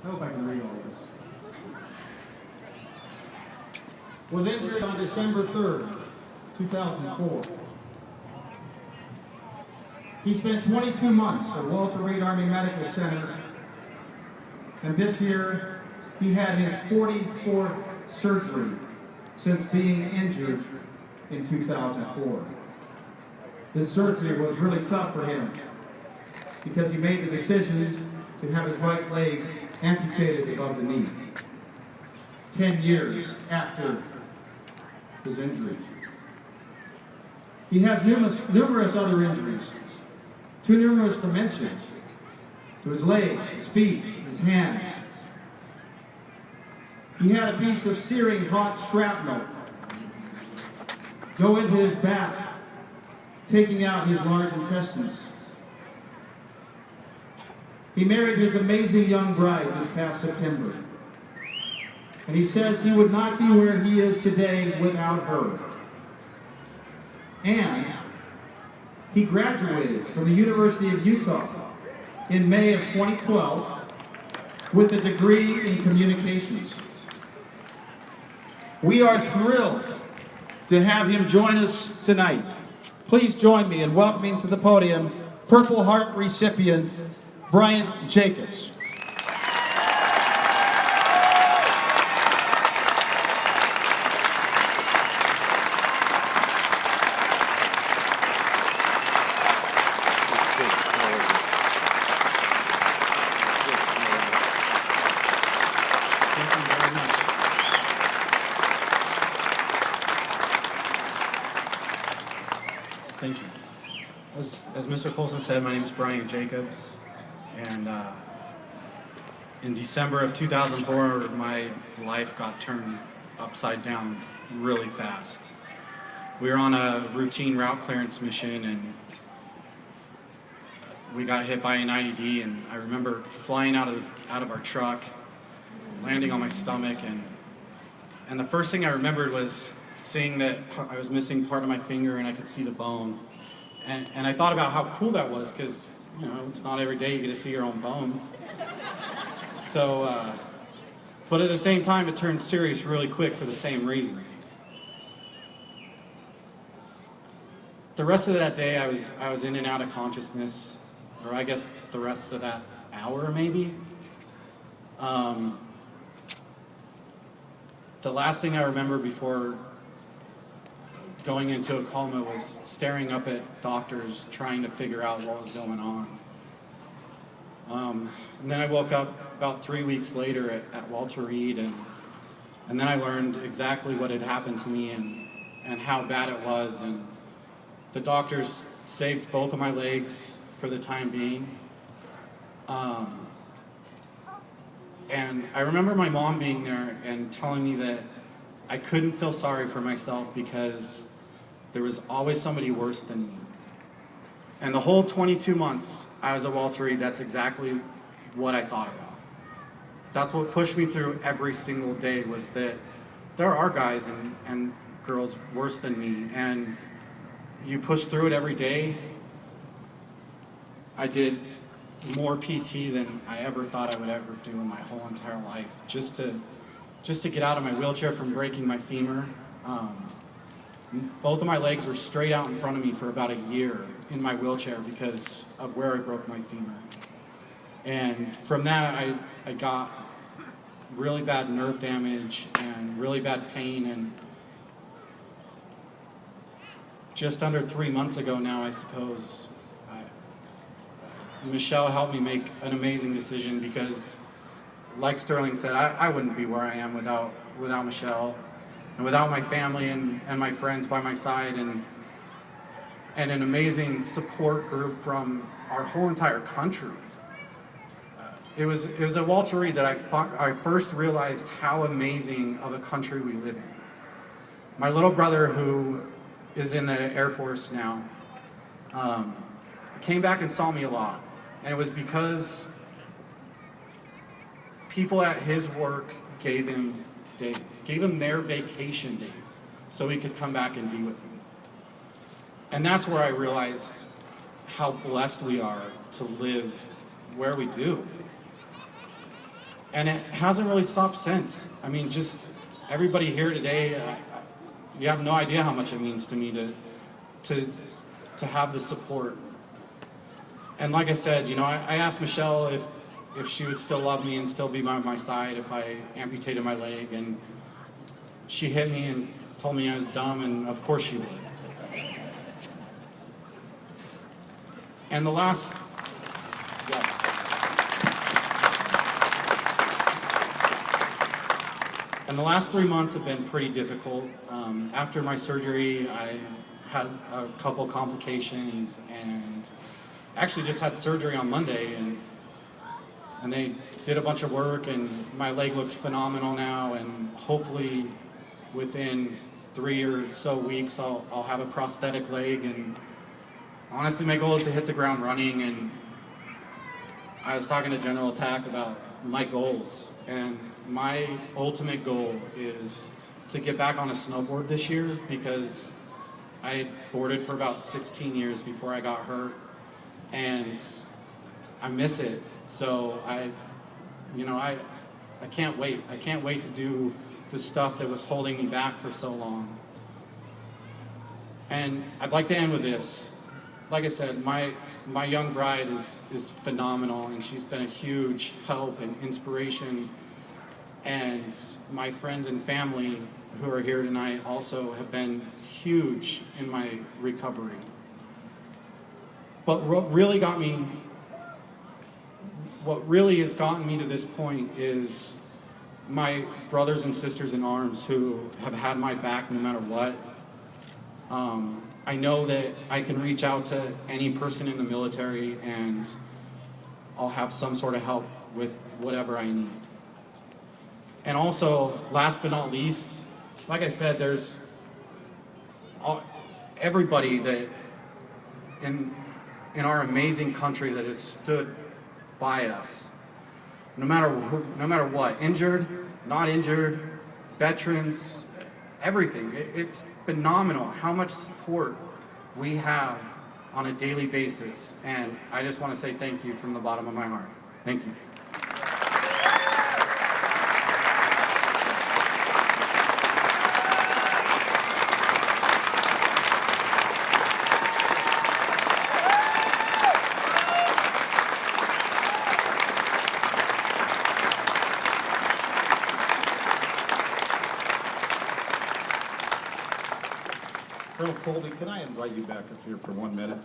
I hope I can read all this. Was injured on December 3rd, 2004. He spent 22 months at Walter Reed Army Medical Center, and this year he had his 44th surgery since being injured in 2004. This surgery was really tough for him because he made the decision to have his right leg amputated above the knee 10 years after his injury. He has numerous other injuries, too numerous to mention, to his legs, his feet, his hands. He had a piece of searing hot shrapnel go into his back, taking out his large intestines. He married his amazing young bride this past September, and he says he would not be where he is today without her. And he graduated from the University of Utah in May of 2012 with a degree in communications. We are thrilled to have him join us tonight. Please join me in welcoming to the podium Purple Heart recipient Bryant Jacobs. Thank you. As Mr. Colson said, my name is Bryant Jacobs, and in December of 2004, my life got turned upside down really fast. We were on a routine route clearance mission, and we got hit by an IED, and I remember flying out of our truck, landing on my stomach, and the first thing I remembered was seeing that I was missing part of my finger and I could see the bone. And I thought about how cool that was, because, you know, it's not every day you get to see your own bones. So, but at the same time, it turned serious really quick for the same reason. The rest of that day, I was in and out of consciousness, or I guess the rest of that hour maybe. The last thing I remember before going into a coma was staring up at doctors trying to figure out what was going on. And then I woke up about 3 weeks later at Walter Reed, and then I learned exactly what had happened to me and how bad it was. And the doctors saved both of my legs for the time being. And I remember my mom being there and telling me that I couldn't feel sorry for myself because there was always somebody worse than me. And the whole 22 months I was at Walter Reed, that's exactly what I thought about. That's what pushed me through every single day, was that there are guys and girls worse than me, and you push through it every day. I did more PT than I ever thought I would ever do in my whole entire life, just to get out of my wheelchair from breaking my femur. Both of my legs were straight out in front of me for about a year in my wheelchair because of where I broke my femur. And from that, I got really bad nerve damage and really bad pain. And just under 3 months ago now, I suppose, Michelle helped me make an amazing decision, because like Sterling said, I wouldn't be where I am without Michelle, and without my family and my friends by my side, and an amazing support group from our whole entire country. It was at Walter Reed that I first realized how amazing of a country we live in. My little brother, who is in the Air Force now, came back and saw me a lot, and it was because people at his work gave him their vacation days so he could come back and be with me. And that's where I realized how blessed we are to live where we do. And it hasn't really stopped since. I mean, just everybody here today, you have no idea how much it means to me to have the support. And like I said, you know, I asked Michelle if she would still love me and still be by my side if I amputated my leg, and she hit me and told me I was dumb, and of course she would. And the last, and the last 3 months have been pretty difficult. After my surgery, I had a couple complications, and actually just had surgery on Monday, and they did a bunch of work, and my leg looks phenomenal now, and hopefully within 3 or so weeks I'll have a prosthetic leg. And honestly, my goal is to hit the ground running. And I was talking to General Attack about my goals, and my ultimate goal is to get back on a snowboard this year, because I boarded for about 16 years before I got hurt, and I miss it. So I can't wait. I can't wait to do the stuff that was holding me back for so long. And I'd like to end with this. Like I said, my young bride is phenomenal, and she's been a huge help and inspiration. And my friends and family who are here tonight also have been huge in my recovery. But what really has gotten me to this point is my brothers and sisters in arms who have had my back no matter what. I know that I can reach out to any person in the military and I'll have some sort of help with whatever I need. And also, last but not least, like I said, there's everybody that in our amazing country that has stood by us, no matter what, injured, not injured, veterans, everything. It's phenomenal how much support we have on a daily basis, and I just want to say thank you from the bottom of my heart. Thank you. Colonel Colby, can I invite you back up here for 1 minute?